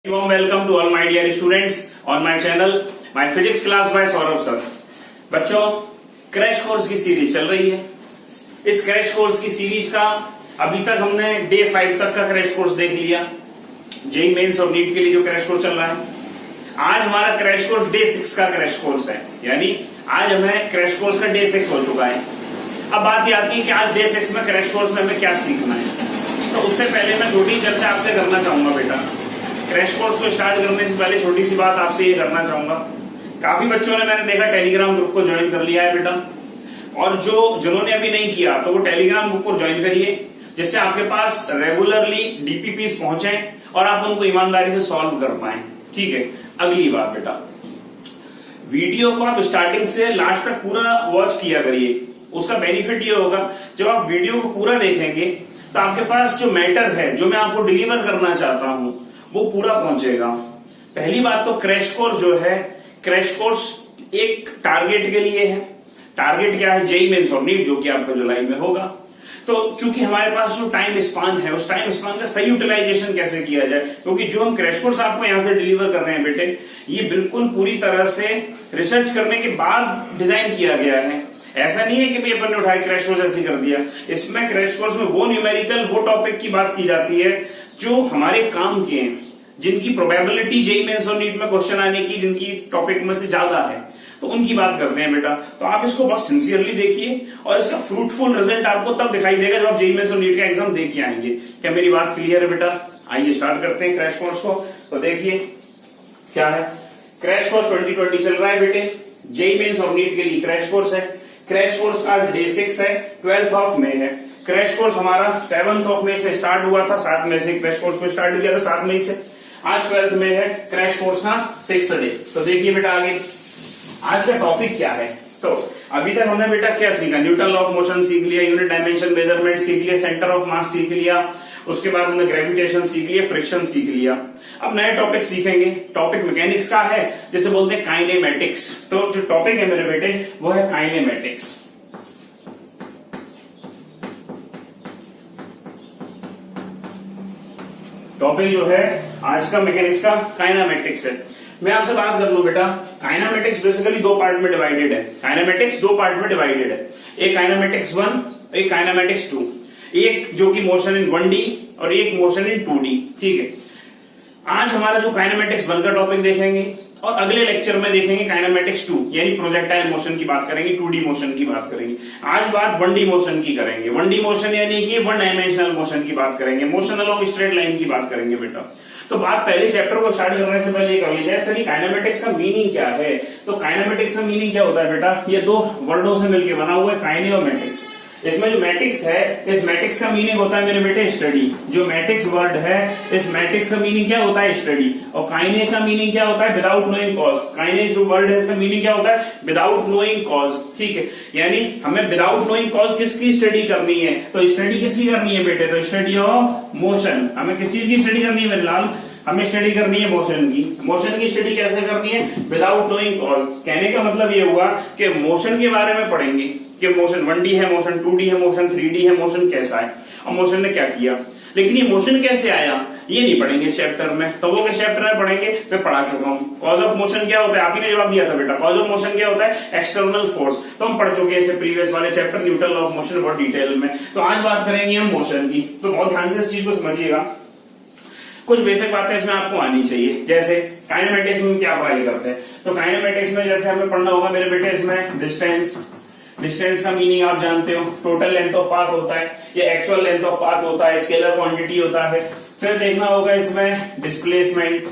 Warm welcome to all my dear students on my channel, my physics class by Saurabh sir. बच्चों, crash course की series चल रही है। इस क्रैश कोर्स की सीरीज का अभी तक हमने डे 5 तक का क्रैश कोर्स देख लिया। जेई मेंस और नीट के लिए जो क्रैश कोर्स चल रहा है, आज हमारा क्रैश कोर्स डे 6 का क्रैश कोर्स है। यानी आज हमें क्रैश कोर्स का डे 6 हो चुका है। अब बात ये आती है कि आज डे 6 में क्रैश कोर्स में हमें क्या सीखना है। तो उससे पहले मैं छोटी चर्चा आपसे करना चाहूंगा। बेटा, क्रैश कोर्स को स्टार्ट करने से पहले छोटी सी बात आपसे ये करना चाहूंगा। काफी बच्चों ने, मैंने देखा, टेलीग्राम ग्रुप को ज्वाइन कर लिया है बेटा, और जिन्होंने अभी नहीं किया तो वो टेलीग्राम ग्रुप को ज्वाइन करिए, जिससे आपके पास रेगुलरली डीपीपीस पहुंचे और आप उनको ईमानदारी से सॉल्व कर पाए। ठीक है। अगली बात बेटा, वीडियो को आप स्टार्टिंग से लास्ट तक पूरा वॉच किया करिए। उसका बेनिफिट ये होगा, जब आप वीडियो को पूरा देखेंगे तो आपके पास जो मैटर है, जो मैं आपको डिलीवर करना चाहता हूं, वो पूरा पहुंचेगा। पहली बात तो क्रैश कोर्स जो है, क्रैश कोर्स एक टारगेट के लिए है। टारगेट क्या है? जेई मेंस और नीट, जो कि आपका जुलाई में होगा। तो चूंकि हमारे पास जो टाइम स्पान है, उस टाइम स्पान का सही यूटिलाइजेशन कैसे किया जाए, क्योंकि जो हम क्रैश कोर्स आपको यहां से डिलीवर कर रहे हैं बेटे, ये बिल्कुल पूरी तरह से रिसर्च करने के बाद डिजाइन किया गया है। ऐसा नहीं है कि भाई अपन ने उठाए क्रैश कोर्स ऐसे कर दिया। इसमें क्रैश कोर्स में वो न्यूमेरिकल, वो टॉपिक की बात की जाती है जो हमारे काम के हैं, जिनकी प्रोबेबिलिटी जेई मेंस और नीट में क्वेश्चन आने की, जिनकी टॉपिक में से ज्यादा है, तो उनकी बात करते हैं बेटा। तो आप इसको बहुत सिंसियरली देखिए और इसका फ्रूटफुल रिजल्ट आपको तब दिखाई देगा जब आप जेई मेंस और नीट का एग्जाम दे के आएंगे। क्या मेरी बात क्लियर है बेटा? आइए स्टार्ट करते हैं क्रैश कोर्स को। तो देखिए क्या है, क्रैश कोर्स 2020 चल रहा है बेटे। जेई मेंस और नीट के लिए क्रैश कोर्स है। क्रैश कोर्स का डे 6 है, 12th ऑफ मई है। क्रैश कोर्स हमारा 7th ऑफ मई से स्टार्ट हुआ था। 7 मई से क्रैश कोर्स को स्टार्ट किया था, 7 मई से। आज 12th में है क्रैश कोर्स का 6th डे। तो देखिए बेटा, आगे आज का टॉपिक क्या है। तो अभी तक हमने बेटा क्या सीखा? न्यूटन लॉ ऑफ मोशन सीख लिया, यूनिट डायमेंशन मेजरमेंट सीख लिया, सेंटर ऑफ मास सीख लिया, उसके बाद हमने ग्रेविटेशन सीख लिया, फ्रिक्शन सीख लिया। अब नया टॉपिक सीखेंगे। टॉपिक मैकेनिक्स का है, जिसे बोलते हैं काइनेमेटिक्स। तो जो टॉपिक है मेरे बेटे, वो है काइनेमेटिक्स। टॉपिक जो है आज का मैकेनिक्स का काइनेमेटिक्स है। मैं आपसे बात कर लूं बेटा, काइनेमेटिक्स बेसिकली दो पार्ट में डिवाइडेड है। काइनेमेटिक्स दो पार्ट में डिवाइडेड है, एक काइनेमेटिक्स 1, एक काइनेमेटिक्स 2। एक जो कि मोशन इन 1D और एक मोशन इन 2D। ठीक है। आज हमारा जो काइनेमेटिक्स 1 का टॉपिक देखेंगे और अगले लेक्चर में देखेंगे काइनेमेटिक्स 2, यानी प्रोजेक्टाइल मोशन की बात करेंगे, 2D मोशन की बात करेंगे। आज बात 1D मोशन की करेंगे। 1D मोशन यानी कि 1 डायमेंशनल मोशन की बात करेंगे, मोशन अलोंग स्ट्रेट लाइन की बात करेंगे बेटा। तो बात पहले चैप्टर को स्टार्ट करने से पहले ये कर ली जाए, सर काइनेमेटिक्स का मीनिंग क्या है। तो काइनेमेटिक्स का मीनिंग क्या होता है बेटा? ये दो वर्डों से मिलकर बना हुआ है, काइने और मैटिक्स। इसमें जो मैटिक्स है, इस मैटिक्स का मीनिंग होता है मेरे बेटे स्टडी। जो मैटिक्स वर्ड है, इस मैटिक्स का मीनिंग क्या होता है? स्टडी। और काइने का मीनिंग क्या होता है? Without knowing cause. काइने जो वर्ड है, इसका मीनिंग क्या होता है? Without knowing cause. ठीक है। यानी हमें विदाउट नोइंग कॉज किसकी स्टडी करनी है? तो स्टडी किसकी करनी है बेटे? तो स्टडी ऑफ मोशन। हमें किस चीज की स्टडी करनी है मेरे लाल? हमें स्टडी करनी है मोशन की। मोशन की स्टडी कैसे करनी है? Without knowing cause. कहने का मतलब ये हुआ कि मोशन के बारे में पढ़ेंगे कि मोशन 1D है, मोशन 2D है, मोशन 3D है, मोशन कैसा है और मोशन ने क्या किया। लेकिन ये मोशन कैसे आया, ये नहीं पढ़ेंगे इस चैप्टर में। तो वो चैप्टर में पढ़ेंगे, मैं पढ़ा चुका हूँ। कॉज ऑफ मोशन क्या होता है? आप ही ने जवाब दिया था बेटा। कॉज ऑफ मोशन क्या होता है? External force. तो हम पढ़ चुके हैं इसे प्रीवियस वाले chapter Newton law of motion बहुत डिटेल में। तो आज बात करेंगे हम मोशन की। तो बहुत ध्यान से इस चीज को समझिएगा। कुछ बेसिक बातें इसमें आपको आनी चाहिए। जैसे काइनेमेटिक्स में क्या पढ़ाई करते हैं, तो काइनेमेटिक्स में जैसे हमें पढ़ना होगा मेरे बेटे, इसमें डिस्टेंस। डिस्टेंस का मीनिंग आप जानते हो, टोटल लेंथ ऑफ पाथ होता है या एक्चुअल लेंथ ऑफ पाथ होता है, स्केलर क्वांटिटी होता है। फिर देखना होगा इसमें डिस्प्लेसमेंट।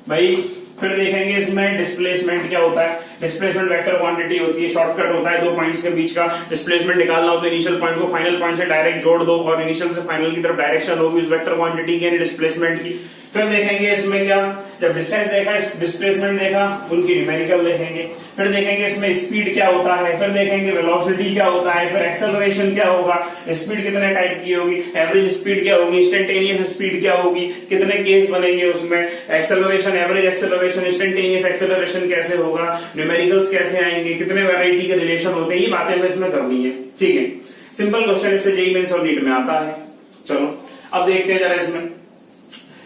भाई फिर देखेंगे इसमें डिस्प्लेसमेंट क्या होता है। डिस्प्लेसमेंट वेक्टर क्वांटिटी होती है, शॉर्टकट होता है। दो पॉइंट्स के बीच का डिस्प्लेसमेंट निकालना हो तो इनिशियल पॉइंट को फाइनल पॉइंट से डायरेक्ट जोड़ दो और इनिशियल से फाइनल की तरफ डायरेक्शन होगी उस वेक्टर क्वांटिटी की, यानी डिस्प्लेसमेंट की। फिर देखेंगे इसमें क्या, जब डिस्टेंस देखा, डिस्प्लेसमेंट देखा, उनकी न्यूमेरिकल देखेंगे। फिर देखेंगे इसमें स्पीड क्या होता है, फिर देखेंगे वेलोसिटी क्या होता है, फिर एक्सेलरेशन क्या होगा, स्पीड कितने टाइप की होगी, एवरेज स्पीड क्या होगी, इंस्टेंटेनियस स्पीड क्या होगी, कितने केस बनेंगे उसमें, acceleration, average acceleration, instantaneous acceleration कैसे होगा, न्यूमेरिकल्स कैसे आएंगे, कितने वैरायटी के रिलेशन होते हैं, ये बातें हमें इसमें करनी है। ठीक है। सिंपल क्वेश्चन इससे जेई मेंस और नीट में आता है। चलो अब देखते हैं जरा इसमें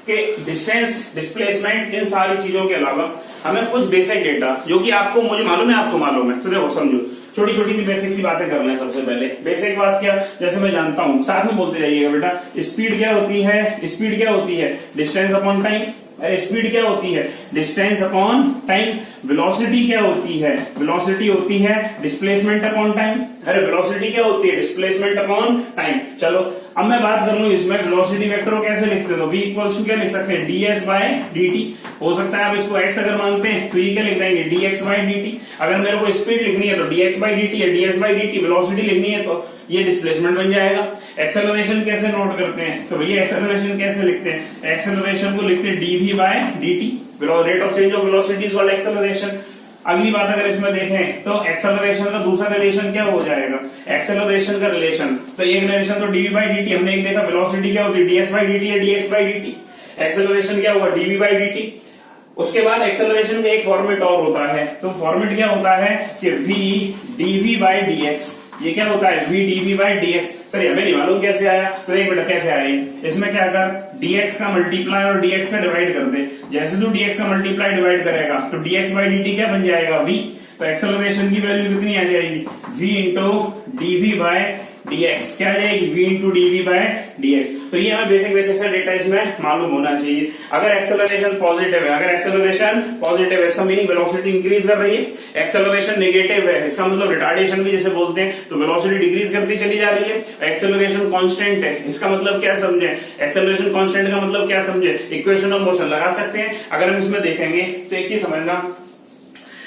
कि डिस्टेंस, डिस्प्लेसमेंट, इन सारी चीजों के अलावा हमें कुछ बेसिक डेटा जो कि आपको, मुझे मालूम है आपको मालूम है, तो देखो समझो, छोटी छोटी सी बेसिक सी बातें करना है। सबसे पहले बेसिक बात क्या, जैसे मैं जानता हूं, साथ में बोलते जाइएगा बेटा। स्पीड क्या होती है? स्पीड क्या होती है? Distance upon time. स्पीड क्या होती है? Distance upon time. वेलोसिटी क्या होती है? वेलोसिटी होती है डिस्प्लेसमेंट अपॉन टाइम। अरे वेलोसिटी क्या होती है? Displacement upon time. चलो अब मैं बात कर लूं इसमें वेलोसिटी वेक्टर को कैसे लिखते हो? v इक्वल्स टू क्या लिख सकते हैं? ds by dt। हो सकता है आप इसको x अगर मानते हैं तो ये क्या लिख देंगे? dx by dt। अगर मेरे को स्पीड लिखनी है तो dx बाय dt है, ds बाय dt। वेलोसिटी लिखनी है तो ये डिस्प्लेसमेंट बन जाएगा। एक्सेलरेशन कैसे नोट करते हैं? तो भैया एक्सेलरेशन कैसे लिखते हैं? एक्सेलरेशन को लिखते हैं dv by dt, rate of change of velocity is called acceleration. अगली बात अगर इसमें देखें तो एक्सेलरेशन का दूसरा रिलेशन क्या हो जाएगा? एक्सेलरेशन का रिलेशन, तो एक रिलेशन तो dv बाई dt, हमने एक देखा वेलोसिटी क्या होती है? ds बाई dt या dx बाई dt। एक्सेलरेशन क्या होगा? dv by dt। उसके बाद एक्सेलरेशन का एक फॉर्मेट और होता है, तो फॉर्मेट क्या होता है कि v dv बाई dx। ये क्या होता है? v dv by dx। Sir हमें नहीं मालूम कैसे आया, तो देख बेटा कैसे आया। इसमें क्या कर, dx का मल्टीप्लाई और dx का डिवाइड कर दे। जैसे तू dx का मल्टीप्लाई डिवाइड करेगा तो dx बाई dt क्या बन जाएगा? v। तो एक्सेलरेशन की वैल्यू कितनी आ जाएगी? v into dv by dx। क्या आ जाएगी? v into dv by dx। तो ये हमें बेसिक सा डेटा इसमें मालूम होना चाहिए। अगर एक्सेलरेशन पॉजिटिव है, अगर एक्सेलरेशन पॉजिटिव है इसका मीनिंग वेलोसिटी इंक्रीज कर रही है। एक्सेलरेशन नेगेटिव है इसका मतलब रिटार्डेशन भी जिसे बोलते हैं, तो वेलोसिटी डिक्रीज करती चली जा रही है। एक्सेलरेशन कांस्टेंट है, इसका मतलब क्या समझे? एक्सेलरेशन कांस्टेंट का मतलब क्या समझे? इक्वेशन ऑफ मोशन लगा सकते हैं। अगर हम इसमें देखेंगे तो एक चीज समझना,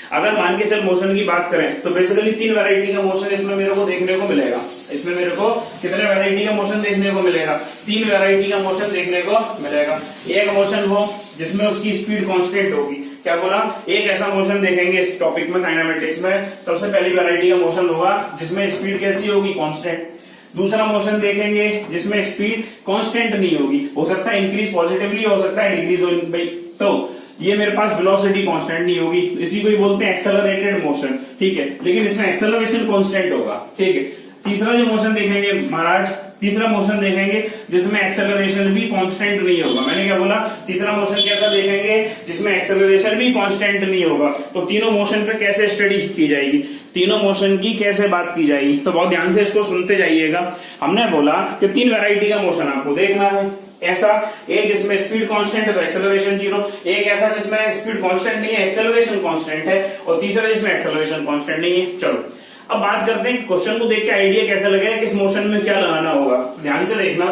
अगर मान के चल मोशन की बात करें तो बेसिकली 3 वैरायटी का मोशन इसमें मेरे को देखने को मिलेगा। इसमें मेरे को कितने वैरायटी का मोशन देखने को मिलेगा? 3 वैरायटी का मोशन देखने को मिलेगा। एक मोशन हो जिसमें उसकी स्पीड कांस्टेंट होगी। क्या बोला? एक ऐसा मोशन देखेंगे इस टॉपिक में, काइनेमेटिक्स में। सबसे पहली वैरायटी का मोशन होगा जिसमें स्पीड कैसी होगी? कांस्टेंट। दूसरा मोशन देखेंगे जिसमें स्पीड कांस्टेंट नहीं होगी, हो सकता है इंक्रीज पॉजिटिवली, हो सकता है डिक्रीज हो। तो ये मेरे पास वेलोसिटी कांस्टेंट नहीं होगी, इसी को ही बोलते हैं एक्सेलरेटेड मोशन। ठीक है, लेकिन इसमें एक्सेलरेशन कांस्टेंट होगा। ठीक है, तीसरा जो मोशन देखेंगे महाराज, तीसरा मोशन देखेंगे जिसमें एक्सेलरेशन भी कांस्टेंट नहीं होगा। मैंने क्या बोला? तीसरा मोशन कैसा देखेंगे? जिसमें एक्सेलरेशन भी कांस्टेंट नहीं होगा। तो तीनों मोशन पे कैसे स्टडी की जाएगी, तीनों मोशन की कैसे बात की जाएगी? तो बहुत ध्यान से इसको सुनते जाइएगा। हमने बोला कि 3 वैरायटी का मोशन आपको देखना है। ऐसा एक जिसमें स्पीड कांस्टेंट है तो एक्सेलरेशन 0, एक ऐसा जिसमें स्पीड कांस्टेंट नहीं है, एक्सेलरेशन कांस्टेंट है, और तीसरा जिसमें एक्सेलरेशन कांस्टेंट नहीं है। चलो अब बात करते हैं क्वेश्चन को देख के आइडिया कैसा लगेगा, किस मोशन में क्या लगाना होगा। ध्यान से देखना,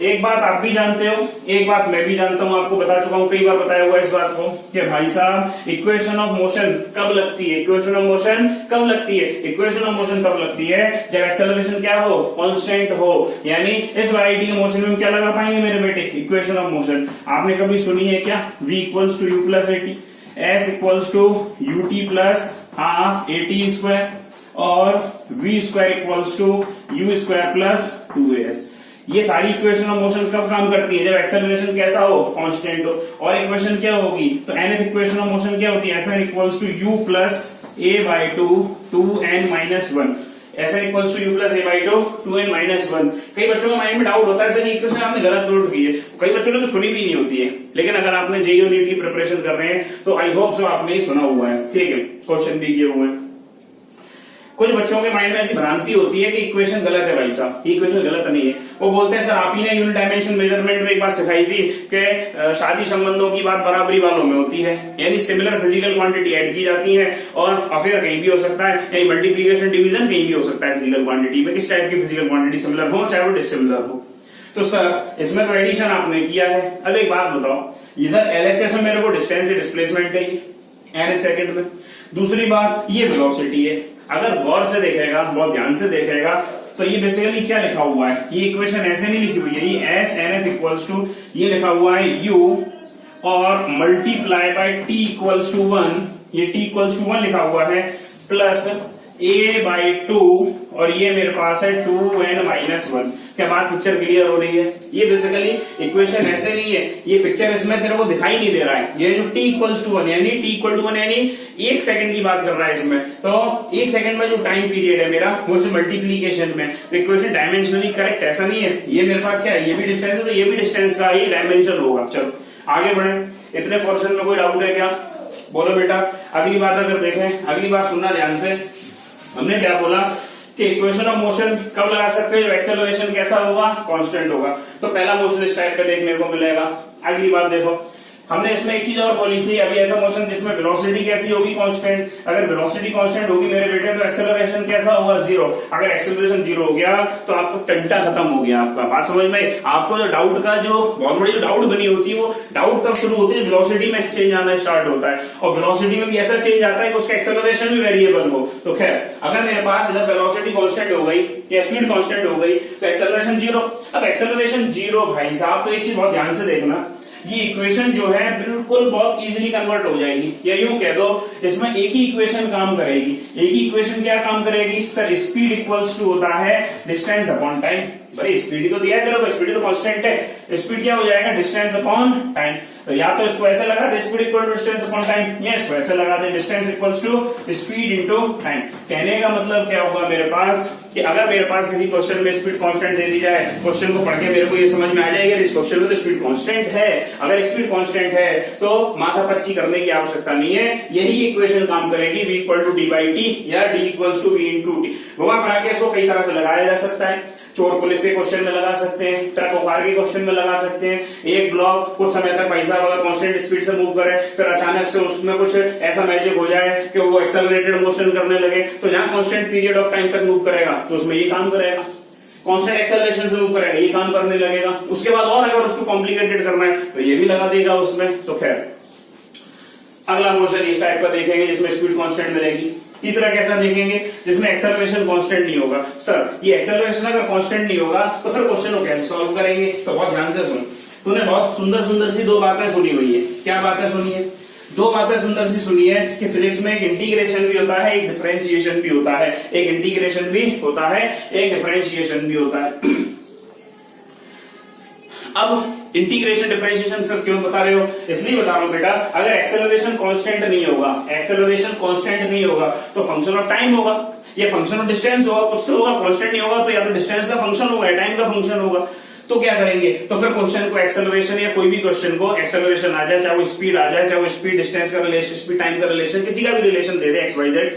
एक बात आप भी जानते हो, एक बात मैं भी जानता हूं, आपको बता चुका हूं, कई बार बताया हुआ इस बात को कि भाई साहब इक्वेशन ऑफ मोशन कब लगती है? इक्वेशन ऑफ मोशन कब लगती है? इक्वेशन ऑफ मोशन तब लगती है जब एक्सेलरेशन क्या हो? कांस्टेंट हो। यानी इस वैरायटी के मोशन में क्या लगा पाएंगे मेरे बेटे? Equation of motion. आपने कभी सुनी है क्या? v equals to u plus a t, s equals to u t plus half a t square, और v square equals to u square plus 2as। ये सारी इक्वेशन ऑफ मोशन कब काम करती है? जब एक्सेलरेशन कैसा हो? कांस्टेंट हो। और इक्वेशन क्या होगी? तो nth इक्वेशन ऑफ मोशन क्या होती है? Sn equals to u plus a by 2n minus 1। Sn equals to u plus a by 2n minus 1। कई बच्चों के माइंड में डाउट होता है सर ये इक्वेशन आपने गलत नोट की है। कई बच्चों ने तो सुनी भी नहीं होती है, लेकिन अगर आपने जेईई नीट की प्रिपरेशन कर रहे हैं तो आई होप सो आपने सुना हुआ है। ठीक है, क्वेश्चन भी किए हुए हैं। कुछ बच्चों के माइंड में ऐसी भ्रांति होती है कि इक्वेशन गलत है। भाई साहब ये इक्वेशन गलत नहीं है। वो बोलते हैं सर आप ही ने यूनिट डायमेंशन मेजरमेंट में एक बात सिखाई थी कि शादी संबंधों की बात बराबरी वालों में होती है, यानी सिमिलर फिजिकल क्वांटिटी ऐड की जाती है, और अफेयर कहीं भी हो सकता है, यानी मल्टीप्लीकेशन डिवीजन कहीं भी हो सकता है फिजिकल क्वांटिटी में। किस टाइप की फिजिकल क्वांटिटी सिमिलर हो, चाहे वो डिसिमिलर हो। तो सर इसमें तो एडिशन आपने किया है। अब एक बात बताओ, इधर एलएचएस में मेरे को डिस्टेंस से डिस्प्लेसमेंट चाहिए nth सेकंड में, दूसरी बात ये वेलोसिटी है। अगर गौर से देखेगा, बहुत ध्यान से देखेगा, तो ये बेसिकली क्या लिखा हुआ है? ये इक्वेशन ऐसे नहीं लिखी हुई है, ये s nth इक्वल्स टू ये लिखा हुआ है u और multiply by t equals to 1, ये t इक्वल्स टू 1 लिखा हुआ है, प्लस a/2 और ये मेरे पास है 2n-1। क्या बात पिक्चर क्लियर हो रही है? ये बेसिकली इक्वेशन ऐसे नहीं है, ये पिक्चर इसमें तेरे को दिखाई नहीं दे रहा है। ये जो t=1 यानी t=1 यानी 1 सेकंड की बात कर रहा है इसमें, तो 1 सेकंड में जो टाइम पीरियड है मेरा वो मल्टीप्लीकेशन में, तो इक्वेशन डायमेंशनली करेक्ट ऐसा नहीं है। ये मेरे पास क्या है, ये भी डिस्टेंस है तो ये भी डिस्टेंस का ही डायमेंशन होगा। चलो आगे बढ़े। इतने पोर्शन में कोई डाउट है क्या? बोलो बेटा। अगली बात अगर देखें, अगली बात सुनना ध्यान से। हमने क्या बोला कि इक्वेशन ऑफ मोशन कब लगा सकते हैं? जब एक्सेलरेशन कैसा होगा? कांस्टेंट होगा। तो पहला मोशन इस टाइप का देखने को मिलेगा। अगली बात देखो, हमने इसमें एक चीज और बोली थी, अभी ऐसा मोशन जिसमें वेलोसिटी कैसी होगी? कांस्टेंट। अगर वेलोसिटी कांस्टेंट होगी मेरे बेटे तो एक्सेलरेशन कैसा होगा? 0। अगर एक्सेलरेशन 0 हो गया तो आपको टंटा खत्म हो गया आपका। बात समझ में? आपको जो डाउट का जो बहुत बड़ी जो डाउट बनी होती है वो डाउट तब शुरू होती है वेलोसिटी में चेंज आना स्टार्ट होता है, और वेलोसिटी में भी ऐसा चेंज आता है कि उसका एक्सेलरेशन भी वेरिएबल हो। तो खैर अगर मेरे पास इधर वेलोसिटी कांस्टेंट हो गई या स्पीड कांस्टेंट हो गई तो एक्सेलरेशन 0। अब एक्सेलरेशन 0 भाई साहब, तो एक चीज बहुत ध्यान से देखना, ये इक्वेशन जो है बिल्कुल बहुत इजीली कन्वर्ट हो जाएगी, या यूं कह दो इसमें एक ही इक्वेशन काम करेगी। एक ही इक्वेशन क्या काम करेगी? सर स्पीड इक्वल्स टू होता है डिस्टेंस अपॉन टाइम। भाई स्पीड तो दिया है तेरे को, स्पीड तो कांस्टेंट है, स्पीड क्या हो जाएगा? Distance upon time. तो या तो इसको ऐसे लगा दे speed equal to distance upon time, या इसको ऐसे लगा दे distance equals to speed into time. कहने का मतलब क्या होगा मेरे पास कि अगर मेरे पास किसी क्वेश्चन में स्पीड कांस्टेंट दे दी जाए, क्वेश्चन को पढ़ के मेरे को ये समझ में आ जाएगा इस क्वेश्चन में तो स्पीड कांस्टेंट है। अगर स्पीड कांस्टेंट है तो माथा पच्ची करने की आवश्यकता नहीं है, यही इक्वेशन काम करेगी v equal to d by t या d equals to v into t. घुमा फिरा के इसको कई तरह से लगाया जा सकता है। चोर पुलिस के क्वेश्चन में लगा सकते हैं, ट्रक और कार के क्वेश्चन में लगा सकते हैं। एक ब्लॉक कुछ समय तक भाई साहब अगर कांस्टेंट स्पीड से मूव करे, फिर अचानक से उसमें कुछ ऐसा मैजिक हो जाए कि वो एक्सेलरेटेड मोशन करने लगे, तो जहां कांस्टेंट पीरियड ऑफ टाइम तक मूव करेगा तो उसमें ये काम करेगा, कांस्टेंट एक्सेलरेशन से मूव करेगा ये काम करने लगेगा। उसके बाद और अगर उसको कॉम्प्लिकेटेड करना है तो ये भी लगा देगा उसमें। तो खैर अगला मोशन इस टाइप का देखेंगे जिसमें स्पीड कांस्टेंट मिलेगी। तीसरा कैसा देखेंगे? जिसमें एक्सेलरेशन कांस्टेंट नहीं होगा। सर ये एक्सेलरेशन अगर कांस्टेंट नहीं होगा तो फिर क्वेश्चन को कैसे सॉल्व करेंगे? तो बहुत ध्यान से सुन, तूने बहुत सुंदर सुंदर सी 2 बातें सुनी हुई है। क्या बातें सुनी है? 2 बातें सुंदर सी सुनी है कि फिजिक्स में एक इंटीग्रेशन भी होता है, एक डिफरेंशिएशन भी होता है। एक इंटीग्रेशन भी होता है, एक डिफरेंशिएशन भी होता है। अब इंटीग्रेशन डिफरेंशिएशन सर क्यों बता रहे हो? इसलिए बता रहा हूं बेटा, अगर एक्सेलरेशन कांस्टेंट नहीं होगा, एक्सेलरेशन कांस्टेंट नहीं होगा तो फंक्शन ऑफ टाइम होगा या फंक्शन ऑफ डिस्टेंस होगा, कुछ तो होगा। कांस्टेंट नहीं होगा तो या तो डिस्टेंस का फंक्शन होगा या टाइम का फंक्शन होगा। तो क्या करेंगे? तो फिर क्वेश्चन को एक्सेलरेशन या कोई भी क्वेश्चन को एक्सेलरेशन आ जाए, चाहे वो स्पीड आ जाए, चाहे वो स्पीड डिस्टेंस का रिलेशन, स्पीड टाइम का रिलेशन, किसी का भी रिलेशन दे दे XYZ,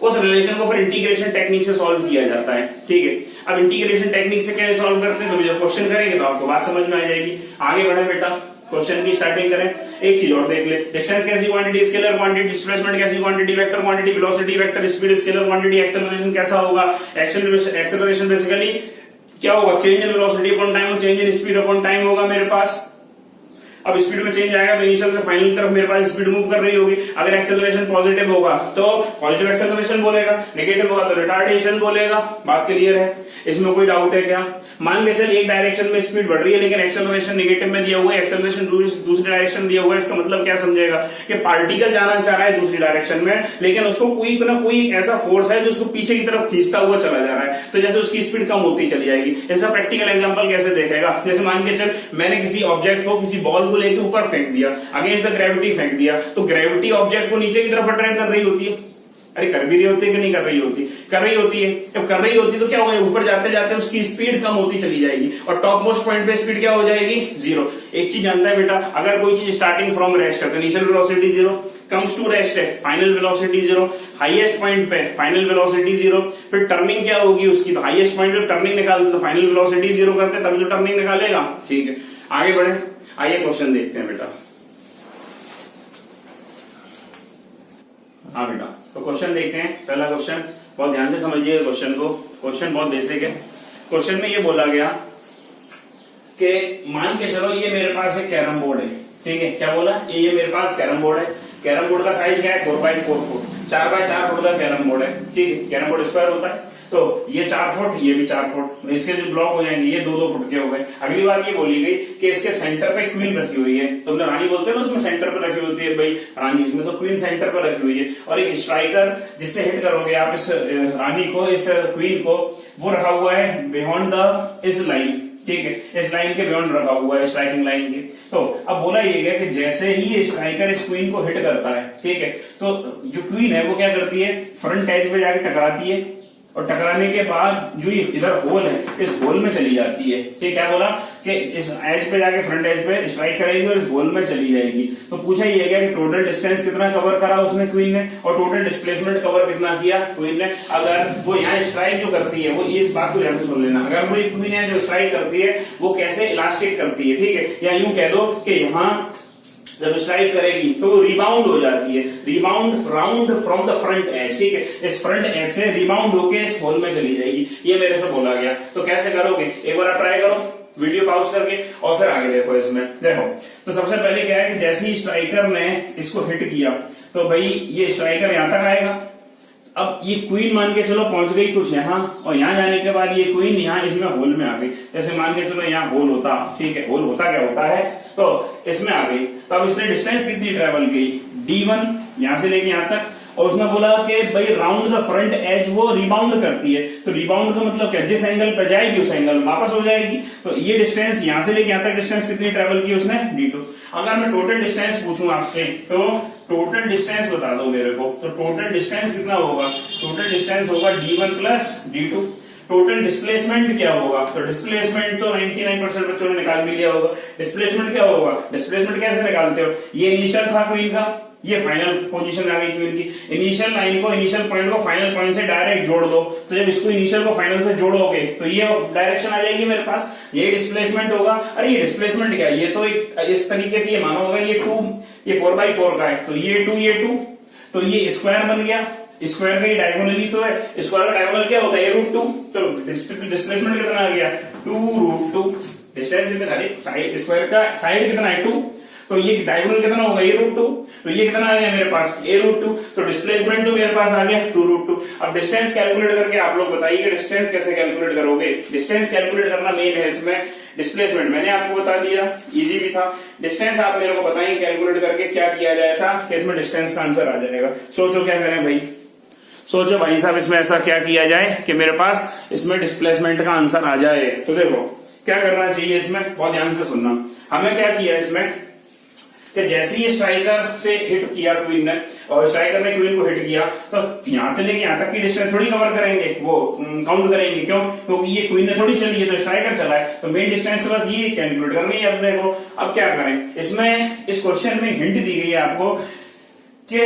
उस रिलेशन को फिर इंटीग्रेशन टेक्निक से सॉल्व किया जाता है। ठीक है, अब इंटीग्रेशन टेक्निक से कैसे सॉल्व करते हैं तो जब क्वेश्चन करेंगे तो आपको बात समझ में आ जाएगी। आगे बढ़े बेटा, क्वेश्चन की स्टार्टिंग करें। एक चीज और देख ले, डिस्टेंस कैसी क्वांटिटी, स्केलर क्वांटिटी, डिस्प्लेसमेंट कैसी quantity, vector quantity, velocity vector, speed scalar quantity, acceleration कैसा होगा? एक्सेलरेशन बेसिकली क्या होगा? Change in velocity upon time, change in speed upon time होगा मेरे पास। अब स्पीड में चेंज आएगा तो इनिशियल से फाइनल की तरफ मेरे पास स्पीड मूव कर रही होगी। अगर एक्सेलरेशन पॉजिटिव होगा तो पॉजिटिव एक्सेलरेशन बोलेगा, नेगेटिव होगा तो रिटार्डेशन बोलेगा। बात क्लियर है? इसमें कोई डाउट है क्या? मान के चल एक डायरेक्शन में स्पीड बढ़ रही है लेकिन एक्सेलरेशन नेगेटिव में दिया हुआ है, एक्सेलरेशन दूसरी डायरेक्शन दिया हुआ है। इसका मतलब क्या समझेगा कि पार्टिकल जाना चाह रहा है दूसरी डायरेक्शन में, लेकिन उसको कोई ना कोई ऐसा फोर्स है जो उसको पीछे की तरफ खींचता हुआ चला जा रहा है, तो जैसे उसकी स्पीड कम होती चली जाएगी। ऐसा प्रैक्टिकल एग्जांपल कैसे देखेगा? जैसे मान के चल मैंने किसी ऑब्जेक्ट को, किसी बॉल को लेके ऊपर फेंक दिया, अगेंस्ट द ग्रेविटी फेंक दिया, तो ग्रेविटी ऑब्जेक्ट को नीचे की तरफ अट्रैक्ट कर रही होती है। अरे कर भी रही होती है कि नहीं कर रही होती? कर रही होती है। जब कर रही होती तो क्या होगा? ऊपर जाते जाते उसकी स्पीड कम होती चली जाएगी और टॉप मोस्ट पॉइंट पे स्पीड क्या हो जाएगी? 0। एक चीज जानता है बेटा, अगर कोई चीज स्टार्टिंग फ्रॉम रेस्ट है तो initial velocity 0, comes to rest है फाइनल वेलोसिटी 0, हाईएस्ट पॉइंट पे फाइनल वेलोसिटी 0, फिर टर्निंग क्या होगी उसकी? तो हाईएस्ट पॉइंट पे टर्निंग निकालते तो फाइनल वेलोसिटी 0 करते तभी तो टर्निंग निकालेगा। ठीक है, आगे बढ़े। आइए क्वेश्चन देखते हैं बेटा। हाँ बेटा, तो क्वेश्चन देखते हैं। पहला क्वेश्चन बहुत ध्यान से समझिए क्वेश्चन को। क्वेश्चन बहुत बेसिक है। क्वेश्चन में ये बोला गया कि मान के चलो ये मेरे पास एक कैरम बोर्ड है। ठीक है, क्या बोला? ये मेरे पास कैरम बोर्ड है। कैरम बोर्ड का साइज क्या है? 4x4 फुट, 4x4 फुट का कैरम बोर्ड है। ठीक है, कैरम बोर्ड स्क्वायर होता है। तो ये 4 फुट, ये भी 4 फुट, इसके जो ब्लॉक हो जाएंगे ये 2-2 फुट के हो गए। अगली बात ये बोली गई कि इसके सेंटर पे क्वीन रखी हुई है, तो हमने रानी बोलते हैं ना, उसमें सेंटर पे रखी होती है भाई रानी, इसमें तो क्वीन सेंटर पे रखी हुई है। और एक स्ट्राइकर जिससे हिट करोगे आप इस रानी को, इस क्वीन को, वो रखा हुआ है बियॉन्ड द इस लाइन, ठीक है, इस लाइन के बियॉन्ड रखा हुआ है, स्ट्राइकिंग लाइन के। तो अब बोला ये गया कि जैसे ही ये स्ट्राइकर इस क्वीन को हिट करता है, ठीक है, तो जो क्वीन है वो क्या करती है, फ्रंट एज पे जाके टकराती है, और टकराने के बाद जो ये इधर होल है, इस होल में चली जाती है। ठीक, क्या बोला कि इस एज पे जाके फ्रंट एज पे स्ट्राइक करेगी और इस होल में चली जाएगी। तो पूछा ये गया कि टोटल डिस्टेंस कितना कवर करा उसने क्वीन ने, और टोटल डिस्प्लेसमेंट कवर कितना किया क्वीन ने। अगर वो यहाँ स्ट्राइक जो करती है, वो इस बात को ध्यान से सुन लेना, अगर वो क्वीन है जो स्ट्राइक करती है वो कैसे इलास्टिक करती है, ठीक है, या यूं कह दो कि यहाँ जब स्ट्राइक करेगी तो वो रिबाउंड हो जाती है, rebound round from the front edge, ठीक है, इस फ्रंट एज से रिबाउंड होके इस होल में चली जाएगी। ये मेरे से बोला गया। तो कैसे करोगे, एक बार आप ट्राई करो वीडियो पॉज करके और फिर आगे देखो। इसमें देखो, तो सबसे पहले क्या है कि जैसे ही स्ट्राइकर ने इसको हिट किया तो भाई ये स्ट्राइकर यहां तक आएगा। अब ये क्वीन मान के चलो पहुंच गई कुछ यहाँ, और यहाँ जाने के बाद ये क्वीन यहाँ इसमें होल में आ गई। जैसे मान के चलो यहाँ होल होता, ठीक है, होल होता क्या होता है, तो इसमें आ गई। तो अब इसने डिस्टेंस कितनी ट्रेवल की, D1 यहां से लेके यहां तक, और उसने बोला कि भाई राउंड द फ्रंट एज वो रिबाउंड करती है। तो रिबाउंड का मतलब क्या, जिस एंगल पे जाएगी उस एंगल में वापस हो जाएगी। तो ये डिस्टेंस यहां से लेके यहां तक डिस्टेंस कितनी ट्रेवल की उसने, D2। अगर मैं टोटल डिस्टेंस पूछूं आपसे तो टोटल डिस्टेंस बता दो मेरे को, तो टोटल डिस्टेंस कितना होगा, टोटल डिस्टेंस होगा D1 plus D2। Total displacement क्या होगा, तो डिस्प्लेसमेंट तो 99% बच्चों ने निकाल भी लिया होगा। डिस्प्लेसमेंट क्या होगा, डिस्प्लेसमेंट कैसे निकालते हो, ये इनिशियल था क्वीन का, ये फाइनल पोजीशन आ गई क्वीन की। इनिशियल लाइन को, इनिशियल पॉइंट को फाइनल पॉइंट से डायरेक्ट जोड़ दो, तो जब इसको इनिशियल को फाइनल से जोड़ोगे तो ये डायरेक्शन आ जाएगी मेरे पास, ये डिस्प्लेसमेंट होगा। अरे ये डिस्प्लेसमेंट क्या है, ये तो एक इस तरीके से ये मानो होगा, ये 2, ये 4x4 का है, तो ये 2, तो ये स्क्वायर बन गया। स्क्वायर का डायगोनली तो है, स्क्वायर का डायगोनल क्या होता है, √2। तो डिस्प्लेसमेंट कितना आ गया, 2√2। डिस्टेंस कितना, स्क्वायर का साइड कितना है 2, तो ये डायगोनल कितना होगा, a√2। तो ये कितना आ गया मेरे पास, a√2। तो डिस्प्लेसमेंट तो मेरे पास आ गया 2√2। अब डिस्टेंस कैलकुलेट करके आप लोग बताइए कि डिस्टेंस कैसे कैलकुलेट करोगे। डिस्टेंस कैलकुलेट करना मेन है इसमें, डिस्प्लेसमेंट मैंने आपको बता दिया, इजी भी था। डिस्टेंस आप मेरे को बताइए कैलकुलेट करके क्या किया जाए ऐसा कि इसमें डिस्टेंस का आंसर आ जाएगा। सोचो क्या करें भाई, सोचो भाई साहब, इसमें ऐसा क्या किया जाए कि मेरे पास इसमें डिस्प्लेसमेंट का आंसर आ जाए। तो देखो क्या करना चाहिए इसमें, बहुत ध्यान से सुनना। हमें क्या किया इसमें कि जैसे ही स्ट्राइकर से हिट किया क्वीन ने, और स्ट्राइकर ने क्वीन को हिट किया, तो यहां से लेके यहां तक की डिस्टेंस थोड़ी कवर करेंगे, वो काउंट करेंगे। क्यों, क्योंकि ये क्वीन ने थोड़ी चली है, तो स्ट्राइकर चला है, तो मेन डिस्टेंस तो बस ये कैलकुलेट करनी है अपने को। अब क्या करें, इसमें इस क्वेश्चन में हिंट दी गई है आपको कि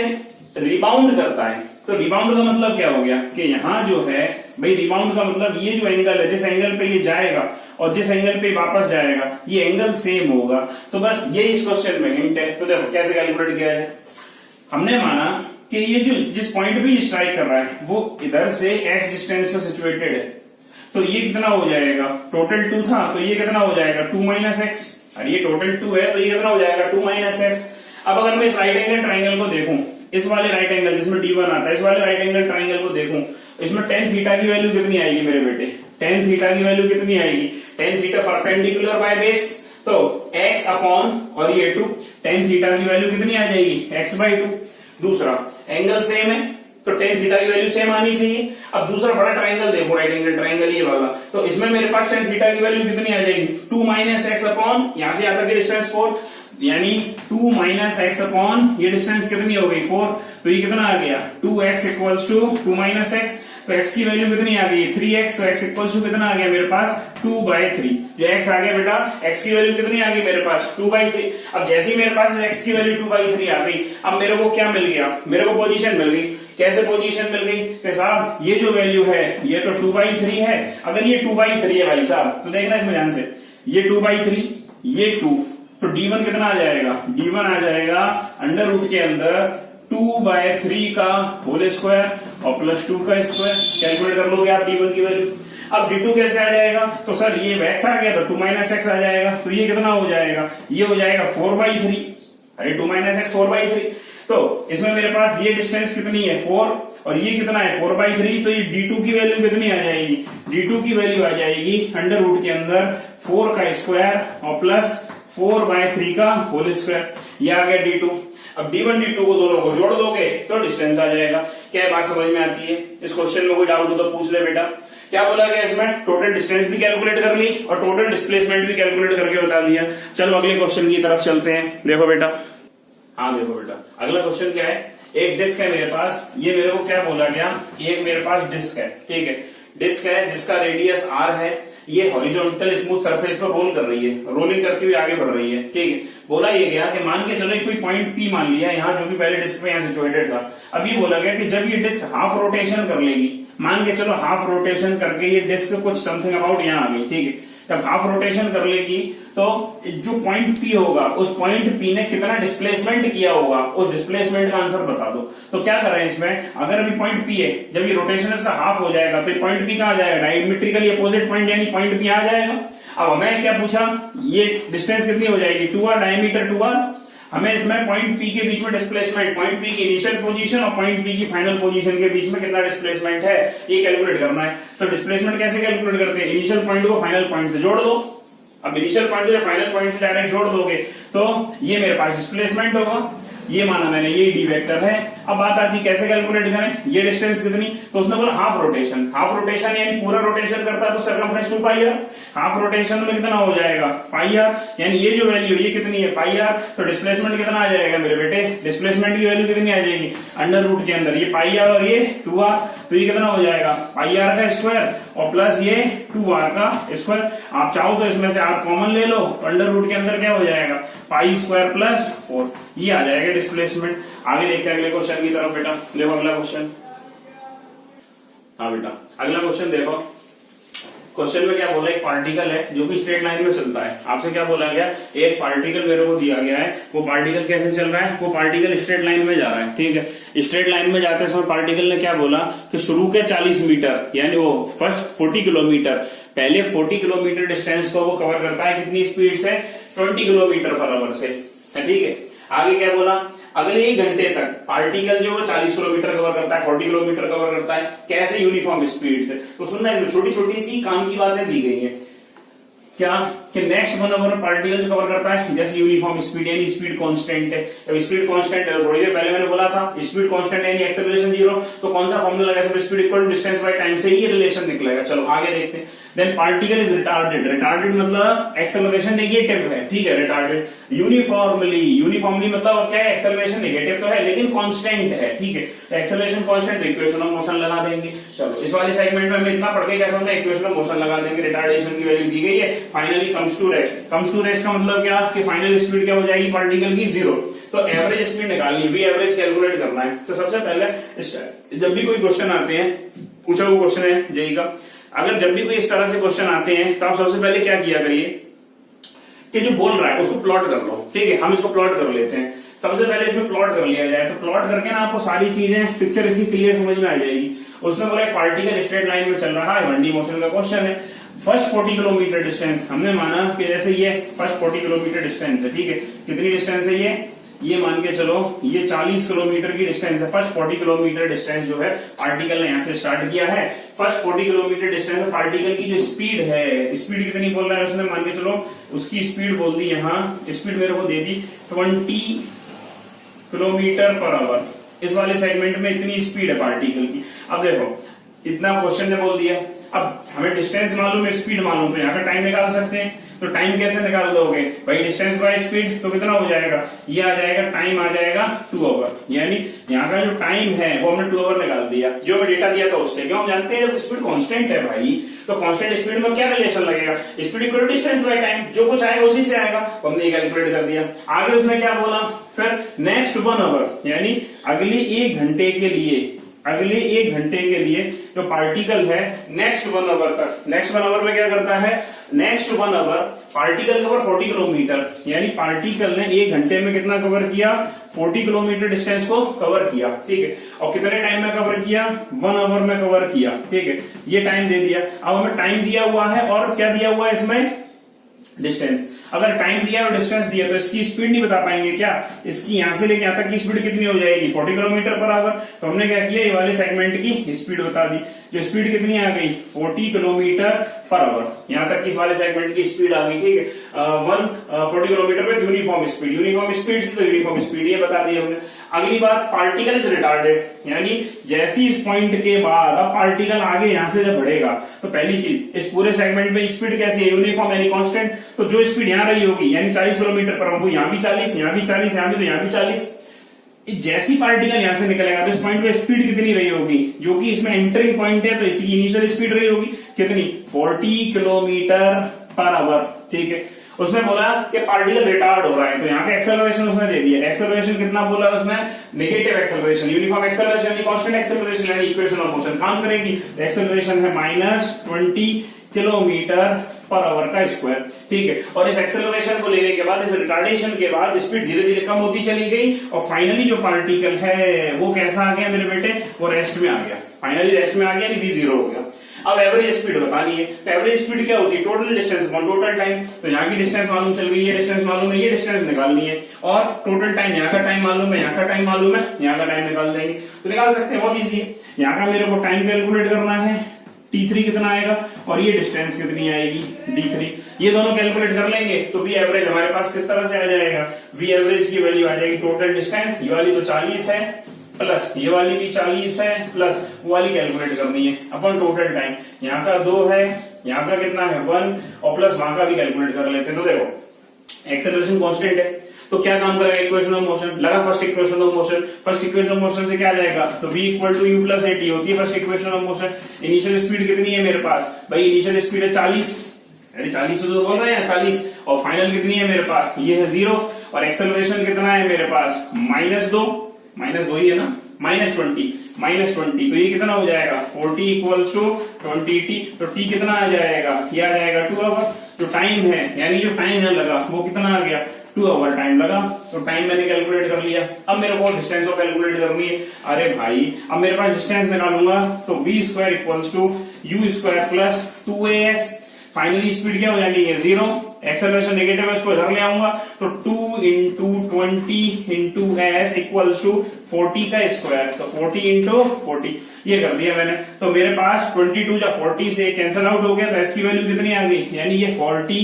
रिबाउंड करता है। तो रिबाउंड का मतलब क्या हो गया कि यहाँ जो है भाई, रिबाउंड का मतलब ये जो एंगल है, जिस एंगल पे ये जाएगा और जिस एंगल पे वापस जाएगा, ये एंगल सेम होगा। तो बस ये इस क्वेश्चन में हिंट है। तो देखो कैसे कैलकुलेट किया है, हमने माना कि ये जो जिस पॉइंट पे ये स्ट्राइक कर रहा है वो इधर से x डिस्टेंस पे सिचुएटेड है, तो ये कितना हो जाएगा, टोटल 2 था, तो ये कितना हो जाएगा 2 - x। और ये टोटल 2 है, तो ये कितना हो जाएगा 2 - x। अब अगर मैं इस राइट एंगल ट्राइंगल को देखूं, इस वाले राइट एंगल जिसमें D1 आता है, इस वाले राइट एंगल ट्राइंगल को देखूं, इसमें tan थीटा की वैल्यू कितनी आएगी मेरे बेटे, tan थीटा की वैल्यू कितनी आएगी, tan theta perpendicular by base, तो x अपॉन और ये 2, tan थीटा की वैल्यू कितनी आ जाएगी, x/2। दूसरा एंगल सेम है, तो tan थीटा की वैल्यू सेम आनी चाहिए। अब दूसरा बड़ा ट्राइंगल देखो, राइट एंगल ट्राइंगल ये वाला, तो इसमें मेरे पास tan थीटा की वैल्यू कितनी आ जाएगी, 2 - x अपॉन, यहां से यहां तक की डिस्टेंस 4, यानी 2 - x अपॉन ये डिस्टेंस कितनी हो गई 4। तो ये कितना आ गया 2x इक्वल्स टू 2 - x। तो x की वैल्यू कितनी आ गई 3x, तो x इक्वल्स टू कितना आ गया मेरे पास 2/3। जो x आ गया बेटा, x की वैल्यू कितनी आ गई मेरे पास 2/3। अब जैसे ही मेरे पास x की वैल्यू 2/3 आ गई, अब मेरे को क्या मिल गया, मेरे को पोजीशन मिल गई। कैसे पोजीशन मिल गई कि साहब ये जो वैल्यू है ये तो 2/3 है। अगर ये 2/3 है भाई साहब, तो देखना इसमें ध्यान से, ये 2/3, ये 2, तो D1 कितना आ जाएगा, D1 आ जाएगा अंडर रूट के अंदर 2/3 का होल स्क्वायर और +2 का स्क्वायर। कैलकुलेट कर लोगे आप D1 की वैल्यू। अब D2 कैसे आ जाएगा, तो सर ये x आ गया तो 2 - x आ जाएगा, तो ये कितना हो जाएगा, ये हो जाएगा 4/3। अरे 2 - x 4/3। तो इसमें मेरे पास ये डिस्टेंस कितनी है 4 और ये कितना है 4/3। तो ये d2 की वैल्यू कितनी आ जाएगी, d2 की वैल्यू आ जाएगी अंडर रूट के अंदर 4 का स्क्वायर और प्लस 4/3 का होल स्क्वायर। ये आ गया d2। अब d1 d2 को दोनों को जोड़ दोगे तो डिस्टेंस आ जाएगा। क्या बात समझ में आती है? इस क्वेश्चन में कोई डाउट हो तो पूछ ले बेटा। क्या बोला गया इसमें, टोटल डिस्टेंस भी कैलकुलेट कर ली और टोटल डिस्प्लेसमेंट भी कैलकुलेट करके बता दिया। चलो अगले क्वेश्चन की तरफ चलते हैं। देखो बेटा, हाँ देखो बेटा, अगला क्वेश्चन क्या है, एक डिस्क है मेरे पास, ये मेरे को क्या बोला गया, एक मेरे पास डिस्क है, ठीक है, डिस्क है जिसका रेडियस r है, ये हॉरिजॉन्टल स्मूथ सरफेस पर रोल कर रही है, रोलिंग करती हुई आगे बढ़ रही है, ठीक है। बोला ये गया कि मान के चलो कोई पॉइंट P मान लिया यहाँ, जो कि पहले डिस्क में यहाँ सिचुएटेड था। अब ये बोला गया कि जब ये डिस्क हाफ रोटेशन कर लेगी, मान के चलो हाफ रोटेशन करके ये डिस्क कुछ समथिंग अबाउट यहाँ आ गई, ठीक है, जब हाफ रोटेशन कर लेगी तो जो पॉइंट P होगा उस पॉइंट P ने कितना डिस्प्लेसमेंट किया होगा, उस डिस्प्लेसमेंट का आंसर बता दो। तो क्या करें इसमें, अगर अभी पॉइंट P है, जब ये रोटेशन इसका हाफ हो जाएगा तो ये पॉइंट P कहाँ जाएगा, डायमेट्रिकली अपोजिट पॉइंट यानी पॉइंट P आ जाएगा। अब हमें क्या पूछा, ये डिस्टेंस कितनी हो जाएगी 2r, डायमीटर 2r। हमें इसमें पॉइंट P के बीच में डिस्प्लेसमेंट, पॉइंट P की इनिशियल पोजीशन और पॉइंट P की फाइनल पोजीशन के बीच में कितना डिस्प्लेसमेंट है ये कैलकुलेट करना है। तो डिस्प्लेसमेंट कैसे कैलकुलेट करते हैं, इनिशियल पॉइंट को फाइनल पॉइंट से जोड़ दो। अब इनिशियल पॉइंट से फाइनल पॉइंट से डायरेक्ट जोड़ दोगे तो ये मेरे पास डिस्प्लेसमेंट होगा, ये माना मैंने, ये डी वेक्टर है। अब बात आती कैसे कैलकुलेट करें, ये डिस्टेंस कितनी, तो उसने बोला हाफ रोटेशन, हाफ रोटेशन यानी पूरा रोटेशन करता है तो सर्कमफ्रेंस 2πr, हाफ रोटेशन में कितना हो जाएगा πr, यानी ये जो वैल्यू है ये कितनी है πr। तो डिस्प्लेसमेंट कितना आ जाएगा मेरे बेटे, डिस्प्लेसमेंट की वैल्यू कितनी आ जाएगी अंडर रूट के अंदर ये πr और ये 2r, तो ये कितना हो जाएगा πr का स्क्वायर और प्लस ये 2r का स्क्वायर। आप चाहो तो इसमें से आप कॉमन ले लो, अंडर रूट के अंदर क्या हो जाएगा पाई स्क्वायर प्लस 4, ये आ जाएगा डिस्प्लेसमेंट। आगे देखते हैं अगले क्वेश्चन की तरफ बेटा। देखो अगला क्वेश्चन, हाँ बेटा अगला क्वेश्चन देखो। क्वेश्चन में क्या बोला, एक पार्टिकल है जो कि स्ट्रेट लाइन में चलता है। आपसे क्या बोला गया, एक पार्टिकल मेरे को दिया गया है, वो पार्टिकल कैसे चल रहा है, वो पार्टिकल स्ट्रेट लाइन में जा रहा है, ठीक है। स्ट्रेट लाइन में जाते समय पार्टिकल ने क्या बोला कि शुरू के 40 मीटर यानी वो फर्स्ट 40 किलोमीटर, पहले 40 किलोमीटर डिस्टेंस को वो कवर करता है कितनी स्पीड से, 20 किलोमीटर पर आवर से, ठीक है। आगे क्या बोला, अगले 1 घंटे तक पार्टिकल जो 40 किलोमीटर कवर करता है, 40 किलोमीटर कवर करता है, कैसे, यूनिफॉर्म स्पीड से। तो सुनना है, छोटी छोटी सी काम की बातें दी गई है। क्या कि नेक्स्ट 1 आवर में पार्टिकल कवर करता है जैसे यूनिफॉर्म स्पीड यानी स्पीड कांस्टेंट है। जब स्पीड कांस्टेंट है, थोड़ी देर पहले मैंने बोला था स्पीड कांस्टेंट यानी एक्सेलरेशन 0, तो कौन सा फॉर्मूला लगा, speed equal to distance by time से ही रिलेशन निकलेगा। चलो आगे देखते हैं। Then particle is retarded, retarded मतलब एक्सेलरेशन नेगेटिव है, ठीक है, रिटार्डेड। यूनिफॉर्मली, यूनिफॉर्मली मतलब क्या है, एक्सेलरेशन नेगेटिव तो है लेकिन कांस्टेंट है, ठीक है। Acceleration constant, equation of motion लगा देंगे। चलो इस वाले सेगमेंट में हम इतना पढ़ के क्या समझे, इक्वेशन ऑफ मोशन लगा देंगे, रिटार्डेशन की वैल्यू दी गई है, finally comes to rest. Comes to rest का मतलब क्या कि फाइनल स्पीड क्या हो जाएगी पार्टिकल की 0। तो एवरेज स्पीड निकालनी, वी एवरेज कैलकुलेट करना है। तो सबसे पहले जब भी कोई क्वेश्चन आते हैं, पूछा हुआ क्वेश्चन है जेई का, अगर जब भी कोई इस तरह से क्वेश्चन आते हैं तो आप सबसे पहले क्या किया करिए कि जो बोल रहा है उसको प्लॉट कर लो, ठीक है। हम इसको प्लॉट कर लेते हैं। सबसे पहले इसमें प्लॉट कर लिया जाए, तो प्लॉट करके ना आपको सारी चीजें, पिक्चर इसकी क्लियर समझ में आ जाएगी। उसने बोला पार्टिकल स्ट्रेट लाइन में चल रहा है, 1D मोशन का क्वेश्चन है। फर्स्ट 40 किलोमीटर डिस्टेंस हमने माना कि जैसे ये फर्स्ट 40 किलोमीटर डिस्टेंस है, ठीक है। कितनी डिस्टेंस है ये मान के चलो ये 40 किलोमीटर की डिस्टेंस है। फर्स्ट 40 किलोमीटर डिस्टेंस जो है पार्टिकल ने यहां से स्टार्ट किया है। फर्स्ट 40 किलोमीटर डिस्टेंस में पार्टिकल की जो स्पीड है, स्पीड कितनी बोल रहा है उसने, मान के चलो उसकी स्पीड बोल दी, यहाँ स्पीड मेरे को दे दी 20 किलोमीटर पर आवर। इस वाले सेगमेंट में इतनी स्पीड है पार्टिकल की। अब देखो इतना क्वेश्चन ने बोल दिया, अब हमें डिस्टेंस मालूम है, स्पीड मालूम, तो यहाँ का टाइम निकाल सकते हैं। तो टाइम कैसे निकाल दोगे भाई, डिस्टेंस बाय स्पीड, तो कितना हो जाएगा, ये आ जाएगा, टाइम आ जाएगा 2 आवर, यानी यहाँ का जो टाइम है वो हमने 2 आवर निकाल दिया, जो मैं डेटा दिया था उससे। क्यों, हम जानते हैं जब स्पीड कांस्टेंट है भाई, तो कांस्टेंट स्पीड में क्या रिलेशन लगेगा, speed equal to distance by time, जो कुछ आएगा उसी से आएगा। तो हमने ये कैलकुलेट कर दिया। आगे उसने क्या बोला, फिर नेक्स्ट 1 आवर यानी अगले 1 घंटे के लिए, अगले 1 घंटे के लिए जो पार्टिकल है नेक्स्ट 1 आवर तक, नेक्स्ट 1 आवर में क्या करता है, next 1 hour particle cover 40 kilometre, यानी पार्टिकल ने 1 घंटे में कितना कवर किया, 40 किलोमीटर डिस्टेंस को कवर किया, ठीक है। और कितने टाइम में कवर किया, 1 आवर में कवर किया, ठीक है। ये टाइम दे दिया। अब हमें टाइम दिया हुआ है और क्या दिया हुआ है इसमें, डिस्टेंस। अगर टाइम दिया और डिस्टेंस दिया तो इसकी स्पीड नहीं बता पाएंगे क्या? इसकी यहां से लेके यहां तक की स्पीड कितनी हो जाएगी? 40 किलोमीटर पर आवर। तो हमने क्या किया, ये वाले सेगमेंट की स्पीड बता दी, जो स्पीड कितनी आ गई 40 किलोमीटर पर आवर। यहां तक की इस वाले सेगमेंट की स्पीड आ गई, ठीक है। 40 किलोमीटर पे यूनिफॉर्म स्पीड, यूनिफॉर्म स्पीड तो यूनिफॉर्म स्पीड ये बता दी हमने। अगली बात, पार्टिकल इज रिटार्डेड, यानी जैसी इस पॉइंट के बाद अब पार्टिकल आगे यहां से जब बढ़ेगा तो पहली चीज इस पूरे सेगमेंट में स्पीड कैसी है? यूनिफॉर्म यानी कांस्टेंट। तो जो स्पीड यहां रही होगी यानी 40 किलोमीटर पर आवर, यहां भी 40, यहां भी 40, यहां भी तो यहां भी 40। जैसी पार्टिकल यहां से निकलेगा तो इस पॉइंट पे स्पीड कितनी रही होगी? जो कि इसमें एंटरिंग पॉइंट है तो इसकी इनिशियल स्पीड रही होगी कितनी? 40 किलोमीटर पर आवर, ठीक है। उसने बोला कि पार्टिकल रिटार्ड हो रहा है, तो यहाँ का एक्सेलरेशन उसने दे दिया। एक्सेलरेशन कितना बोला उसने? Negative acceleration. यूनिफॉर्म एक्सेलरेशन यानी कांस्टेंट एक्सेलरेशन यानी इक्वेशन ऑफ मोशन काम करेगी। एक्सेलरेशन है -20 किलोमीटर पर आवर का स्क्वायर, ठीक है। और इस एक्सेलरेशन को लेने के बाद, इस रिटार्डेशन के बाद स्पीड धीरे धीरे कम होती चली गई और फाइनली जो पार्टिकल है वो कैसा आ गया मेरे बेटे? वो रेस्ट में आ गया। फाइनली रेस्ट में आ गया, यानी v0 हो गया। अब एवरेज स्पीड बतानी है, तो एवरेज स्पीड क्या होती है? Total distance upon total time. तो यहाँ की डिस्टेंस मालूम चल गई, ये डिस्टेंस मालूम है, ये डिस्टेंस निकालनी है और टोटल टाइम, यहाँ का टाइम मालूम है, यहाँ का टाइम मालूम है, यहाँ का टाइम निकाल देंगे तो निकाल सकते हैं, बहुत ईजी है। यहाँ का मेरे को टाइम कैलकुलेट करना है, t3 कितना आएगा और ये डिस्टेंस कितनी आएगी d3, ये दोनों कैलकुलेट कर लेंगे तो v एवरेज हमारे पास किस तरह से आ जाएगा? v एवरेज की वैल्यू आ जाएगी टोटल डिस्टेंस, ये वाली तो 40 है प्लस ये वाली भी 40 है प्लस वो वाली कैलकुलेट करनी है अपन टोटल टाइम। यहाँ का 2 है, यहाँ का कितना है 1 और प्लस वहां का भी कैलकुलेट कर लेते हैं। तो देखो एक्सेलरेशन कांस्टेंट है तो क्या काम करेगा? इक्वेशन ऑफ मोशन लगा, first equation of motion. First equation of motion से क्या आ जाएगा? तो v equal to u plus a t होती है first equation of motion. Initial speed कितनी है मेरे पास? भाई इनिशियल स्पीड है 40, अरे 40 तो बोल रहे हैं 40, और फाइनल कितनी है मेरे पास? ये है 0। और एक्सेलरेशन कितना है मेरे पास? -2 ही है ना, -20 तो ये कितना हो जाएगा? 40 इक्वल्स टू 20t। तो t कितना आ जाएगा? ये आ जाएगा 2 आवर। जो टाइम है यानी जो टाइम है लगा वो कितना आ गया? 2 आवर टाइम लगा। तो टाइम मैंने कैलकुलेट कर लिया। अब मेरे को डिस्टेंस को कैलकुलेट करनी है। अरे भाई अब मेरे पास डिस्टेंस निकालूंगा तो v² equals to u² plus 2as। Finally speed क्या हो जाएगी? ये 0। एक्सेलरेशन नेगेटिव है, उसको इधर ले आऊंगा तो 2 into 20 into S equals to 40 का स्क्वायर। तो 40 इंटू 40 ये कर दिया मैंने। तो मेरे पास 22 या 40 से कैंसिल आउट हो गया तो एस की वैल्यू कितनी आ गई? यानी ये 40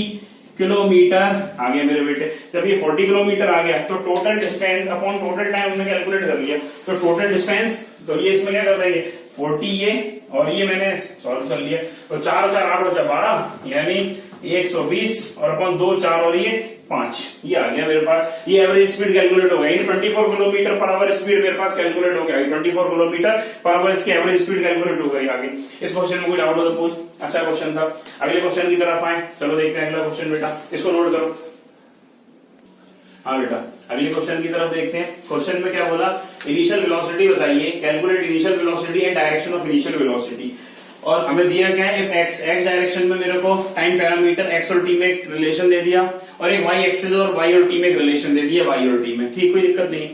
किलोमीटर आ गया मेरे बेटे। जब ये 40 किलोमीटर आ गया तो total distance upon total time हमने कैलकुलेट कर लिया। तो टोटल डिस्टेंस तो ये इसमें क्या कर देंगे? 40 ये और ये मैंने सॉल्व कर लिया। तो 4 और 4 8 और 4 12 यानी 120 और अपन 2 4 और ये 5 ये आ गया मेरे पास। ये एवरेज स्पीड कैलकुलेट हो गई। 24 किलोमीटर पर आवर स्पीड मेरे पास कैलकुलेट हो गया। 24 किलोमीटर पर आवर इसकी एवरेज स्पीड कैलकुलेट हो गई आगे। इस क्वेश्चन में कोई डाउट हो तो पूछ, अच्छा क्वेश्चन था। अगले क्वेश्चन की तरफ आए, चलो देखते हैं अगला क्वेश्चन बेटा, इसको नोट करो। हाँ बेटा अगले क्वेश्चन की तरफ देखते हैं। क्वेश्चन में क्या बोला? इनिशियल वेलोसिटी बताइए, calculate initial velocity and direction of initial velocity. और हमें दिया क्या है? एक्स डायरेक्शन में मेरे को टाइम पैरामीटर एक्स और टी में एक रिलेशन दे दिया और एक वाई एक्सिस और वाई और टी में एक रिलेशन दे दिया वाई और टी में, ठीक, कोई दिक्कत नहीं।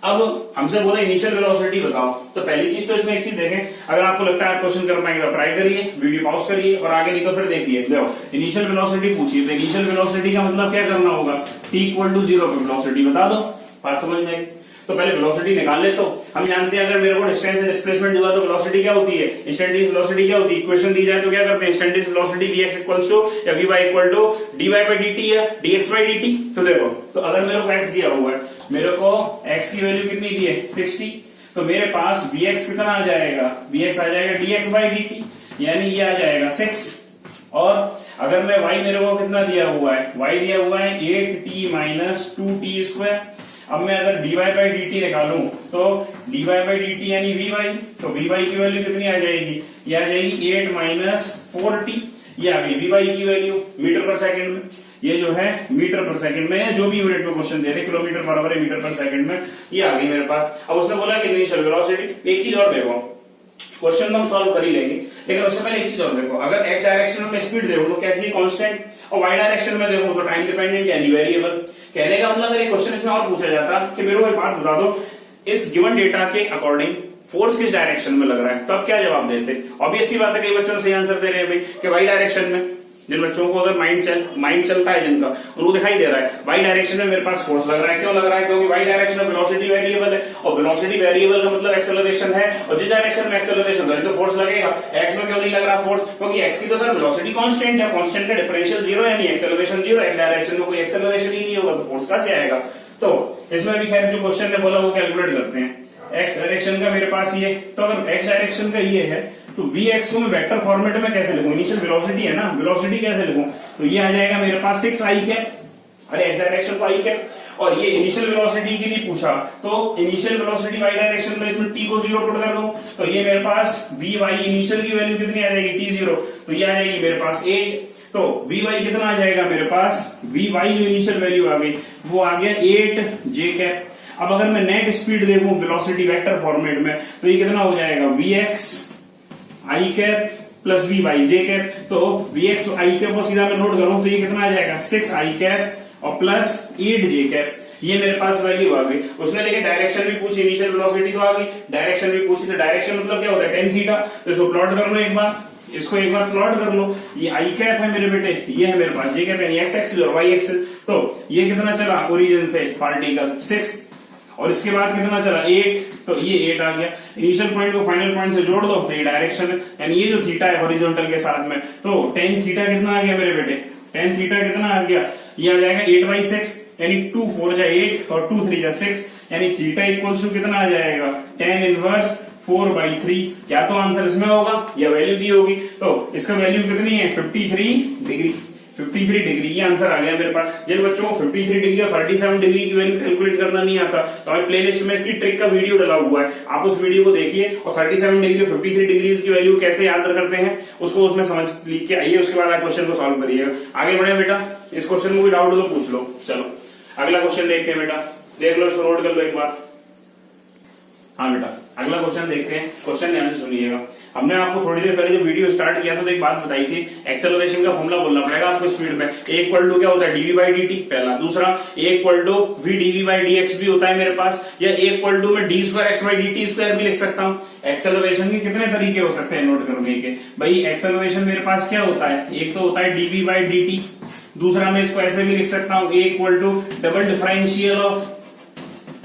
अब हमसे बोला इनिशियल वेलोसिटी बताओ। तो पहली चीज तो इसमें एक चीज देखें, अगर आपको लगता है आप क्वेश्चन कर पाएंगे तो ट्राई करिए, वीडियो पॉज करिए और आगे नहीं तो फिर देखिए। देखो इनिशियल वेलोसिटी पूछिए तो इनिशियल वेलोसिटी का मतलब क्या करना होगा? t इक्वल टू 0 पे वेलोसिटी बता दो, बात समझ में। तो पहले वेलोसिटी निकाल ले। तो हम जानते हैं अगर मेरे को डिस्टेंस से डिस्प्लेसमेंट हुआ तो वेलोसिटी क्या होती है? इंस्टेंटेनियस वेलोसिटी क्या होती है? इक्वेशन दी जाए तो क्या करते हैं? Instantaneous velocity vx equals to या vy equal to dy by dt या dx बाई dt। तो देखो, तो अगर मेरे को x दिया हुआ है, मेरे को x की वैल्यू कितनी दी है? 60। तो मेरे पास vx कितना आ जाएगा? vx आ जाएगा dx बाई dt, यानी ये आ जाएगा 6। और अगर मैं y मेरे को कितना दिया हुआ है? y दिया हुआ है 8t माइनस 2t स्क्वायर। अब मैं अगर dy बाई dt निकालूं तो dy बाई dt यानी vy, तो vy की वैल्यू कितनी आ जाएगी? ये आ जाएगी 8 माइनस 4t। ये आ गई vy की वैल्यू मीटर पर सेकंड में। ये जो है मीटर पर सेकंड में है, जो भी यूनिट में क्वेश्चन दे रहे, किलोमीटर पर आवर मीटर पर सेकंड में, ये आ गई मेरे पास। अब उसने बोला कि इनिशियल वेलोसिटी। एक चीज और देखो, क्वेश्चन तो हम सॉल्व कर ही लेंगे लेकिन उससे पहले एक चीज और देखो, अगर x डायरेक्शन में स्पीड देखो तो कैसी कांस्टेंट, और y डायरेक्शन में देखो तो टाइम डिपेंडेंट यानी वेरिएबल। कहने का मतलब अगर एक क्वेश्चन इसमें और पूछा जाता कि मेरे को एक बात बता दो, इस गिवन डेटा के अकॉर्डिंग फोर्स किस डायरेक्शन में लग रहा है, तो आप क्या जवाब देते? ऑब्वियस सी बात है, कई बच्चों ने सही आंसर दे रहे हैं भाई कि y डायरेक्शन में। जिन बच्चों को अगर माइंड चलता है जिनका, उनको दिखाई दे रहा है वाई डायरेक्शन में मेरे पास फोर्स लग रहा है। क्यों लग रहा है? क्योंकि वाई डायरेक्शन में वेलोसिटी वेरिएबल है, और वेलोसिटी वेरिएबल का मतलब एक्सेलरेशन है, और जिस डायरेक्शन में एक्सेलरेशन करे तो फोर्स लगेगा। एक्स में क्यों नहीं लग रहा फोर्स? क्योंकि एक्स की तो सर वेलोसिटी कांस्टेंट है, कांस्टेंट का डिफरेंशियल जीरो, यानी एक्सेलरेशन जीरो। एक्स डायरेक्शन में कोई एक्सेलरेशन ही नहीं होगा तो फोर्स कहां से आएगा? तो इसमें भी खैर जो क्वेश्चन ने बोला वो कैलकुलेट करते हैं। एक्स डायरेक्शन का मेरे पास ये, तो अगर एक्स डायरेक्शन का ये है तो वी एक्स को मैं वेक्टर फॉर्मेट में कैसे लिखूं? इनिशियल वेलोसिटी है ना, वेलोसिटी कैसे लिखूं? तो ये आ जाएगा मेरे पास 6 आई कैप, अरे एक्स डायरेक्शन को आई कैप, और ये इनिशियल वेलोसिटी के लिए पूछा तो इनिशियल वेलोसिटी वाई डायरेक्शन में इसमें टी को 0 पुट कर दूं तो ये मेरे पास वी वाई इनिशियल की वैल्यू कितनी आ जाएगी? t0, तो ये आ जाएगी मेरे पास 8। तो वी वाई कितना आ जाएगा मेरे पास? वी वाई जो इनिशियल वैल्यू आ गई वो आ गया 8 जे कैप। अब अगर मैं नेट स्पीड देखूं वेलोसिटी वेक्टर फॉर्मेट में तो ये कितना हो जाएगा? V X I cap plus V Y J cap. तो वी एक्स आई कैप को सीधा मैं नोट करूं तो ये कितना आ जाएगा? 6 आई कैप और प्लस 8 जे कैप। ये मेरे पास वैल्यू आ गई। उसने लेकिन डायरेक्शन भी पूछी, इनिशियल वेलोसिटी तो आ गई, डायरेक्शन भी पूछी। तो डायरेक्शन मतलब क्या होता है? Tan theta. तो इसको प्लॉट कर लो एक बार, इसको एक बार प्लॉट कर लो। ये आई कैप है मेरे बेटे, ये है मेरे पास जे कैप, यानी एक्स एक्सिस और वाई एक्सिस। तो ये कितना चला ओरिजिन से पार्टिकल? 6, और इसके बाद कितना चला? 8, तो ये 8 आ गया। इनिशियल पॉइंट को फाइनल पॉइंट से जोड़ दो तो ये डायरेक्शन है, यानी ये जो थीटा है हॉरिजॉन्टल के साथ में, तो टेन थीटा कितना आ गया मेरे बेटे? टेन थीटा कितना आ गया? ये आ जाएगा 8/6, यानी 2 4 जा 8 और 2 3 जा 6, यानी थीटा इक्वल्स टू कितना आ जाएगा? tan inverse 4/3। या तो आंसर इसमें होगा या वैल्यू दी होगी। तो इसका वैल्यू कितनी है? 53 डिग्री। 53 डिग्री ये आंसर आ गया मेरे पास। जिन बच्चों को 53 डिग्री और 37 डिग्री की वैल्यू कैलकुलेट करना नहीं आता तो हमारे प्लेलिस्ट में इसकी ट्रिक का वीडियो डला हुआ है, आप उस वीडियो को देखिए और 37 डिग्री 53 डिग्री की वैल्यू कैसे याद करते हैं उसको उसमें समझ लिख के आइए। उसके बाद आप क्वेश्चन को सॉल्व करिएगा। आगे बढ़े बेटा, इस क्वेश्चन में कोई डाउट हो तो पूछ लो। चलो अगला क्वेश्चन देखते हैं बेटा, देख लो, इसको नोट कर लो एक बार। हाँ बेटा, अगला क्वेश्चन देखते हैं। क्वेश्चन ध्यान से सुनिएगा। हमने आपको थोड़ी देर पहले जो वीडियो स्टार्ट किया था तो एक बात बताई थी, एक्सेलरेशन का फॉर्मूला बोलना पड़ेगा आपको स्पीड में। ए इक्वल टू क्या होता है? डीवी बाई डी टी, पहला। दूसरा A equal to V DV by D X भी होता है मेरे पास, या ए इक्वल टू में D square X by D T square भी लिख सकता हूँ। एक्सेलरेशन के कितने तरीके हो सकते हैं नोट करने के? भाई एक्सेलरेशन मेरे पास क्या होता है? एक तो होता है डीवी बाई डी टी, दूसरा मैं इसको ऐसे भी लिख सकता हूँ A equal to double differential of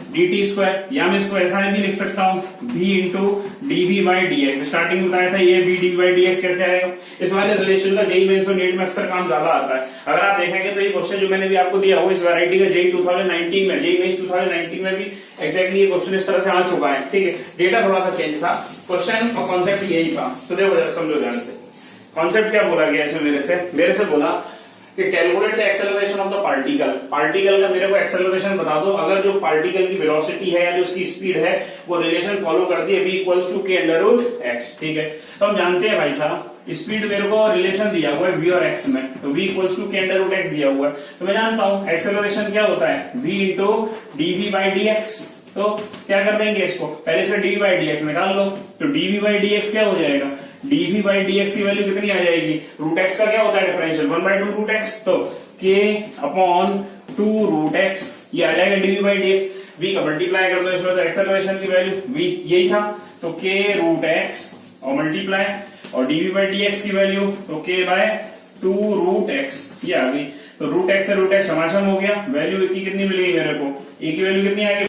dt square, या मैं इसको ऐसा भी लिख सकता हूँ v into DV by D X. Starting में बताया था ये v DV by D X कैसे आएगा। इस वाले रिलेशन का जेई मेंस और नेट में अक्सर काम ज्यादा आता है। अगर आप देखेंगे तो ये क्वेश्चन जो मैंने भी आपको दिया हुआ इस वैरायटी का जेई 2019 में, जेई मेंस 2019 में भी एक्जैक्टली ये क्वेश्चन इस तरह से आ चुका है। ठीक है, डेटा थोड़ा सा चेंज था, क्वेश्चन और कॉन्सेप्ट यही था। तो देखो समझो ध्यान से, कॉन्सेप्ट क्या बोला गया इसमें? मेरे से बोला कि calculate the acceleration of the particle. Particle का मेरे को एक्सेलरेशन बता दो अगर जो पार्टिकल की वेलोसिटी है या जो उसकी स्पीड है वो रिलेशन फॉलो करती है v equals to k under root x। ठीक है, तो हम जानते हैं भाई साहब स्पीड मेरे को रिलेशन दिया हुआ है v और x में, तो v equals to k under root x दिया हुआ है। तो मैं जानता हूं एक्सेलरेशन क्या होता है? v into DV by D X. तो क्या कर देंगे इसको, पहले से डीवी बाई डी एक्स निकाल लो। तो डीवी बाई डी एक्स क्या हो जाएगा? डीवी बाई डी एक्स की वैल्यू कितनी आ जाएगी? रूट एक्स का क्या होता है डिफरेंशियल? 1/2 root X. तो k अपॉन 2 रूट एक्स ये आ जाएगा DV by D X. v का मल्टीप्लाई कर दो इसमें, तो एक्सेलरेशन की वैल्यू v यही था, तो k रूट एक्स और मल्टीप्लाई, और डीवी बाई डी एक्स की वैल्यू तो k बाय 2 रूट एक्स ये आ गई। तो रूट एक्स से रूट एक्स समाशन हो गया, वैल्यू की कितनी मिल गई मेरे को? ए की वैल्यू कितनी आ गई?